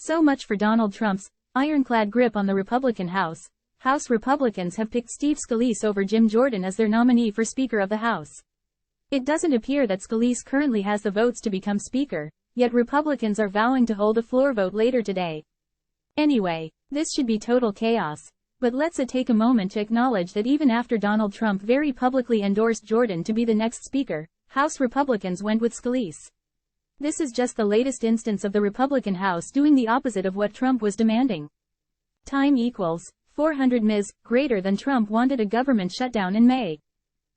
So much for Donald Trump's ironclad grip on the Republican House. House Republicans have picked Steve Scalise over Jim Jordan as their nominee for Speaker of the House. It doesn't appear that Scalise currently has the votes to become Speaker, yet Republicans are vowing to hold a floor vote later today. Anyway, this should be total chaos. But let's take a moment to acknowledge that even after Donald Trump very publicly endorsed Jordan to be the next Speaker, House Republicans went with Scalise. This is just the latest instance of the Republican House doing the opposite of what Trump was demanding. Time equals 400 Ms. greater than Trump wanted a government shutdown in May.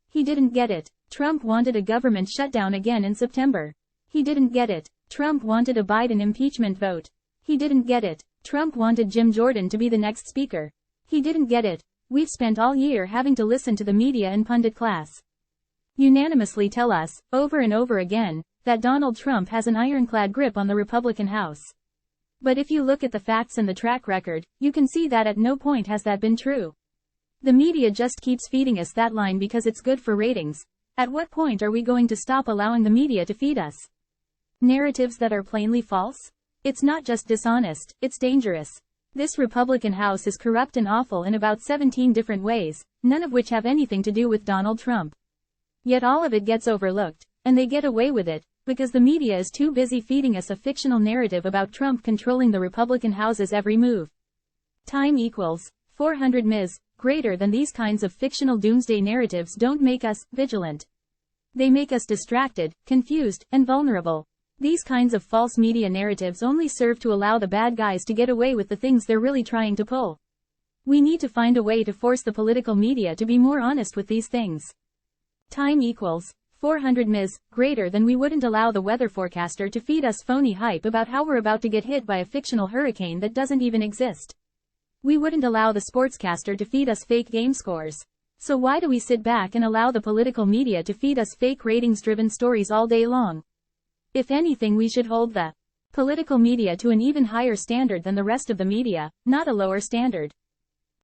He didn't get it. Trump wanted a government shutdown again in September. He didn't get it. Trump wanted a Biden impeachment vote. He didn't get it. Trump wanted Jim Jordan to be the next Speaker. He didn't get it. We've spent all year having to listen to the media and pundit class unanimously tell us, over and over again, that Donald Trump has an ironclad grip on the Republican House. But if you look at the facts and the track record, you can see that at no point has that been true. The media just keeps feeding us that line because it's good for ratings. At what point are we going to stop allowing the media to feed us narratives that are plainly false? It's not just dishonest, it's dangerous. This Republican House is corrupt and awful in about 17 different ways, none of which have anything to do with Donald Trump. Yet all of it gets overlooked, and they get away with it, because the media is too busy feeding us a fictional narrative about Trump controlling the Republican House's every move. Time equals 400 Ms. greater than these kinds of fictional doomsday narratives don't make us vigilant. They make us distracted, confused, and vulnerable. These kinds of false media narratives only serve to allow the bad guys to get away with the things they're really trying to pull. We need to find a way to force the political media to be more honest with these things. Time equals 400 Ms. greater than we wouldn't allow the weather forecaster to feed us phony hype about how we're about to get hit by a fictional hurricane that doesn't even exist. We wouldn't allow the sportscaster to feed us fake game scores. So why do we sit back and allow the political media to feed us fake ratings-driven stories all day long? If anything, we should hold the political media to an even higher standard than the rest of the media, not a lower standard.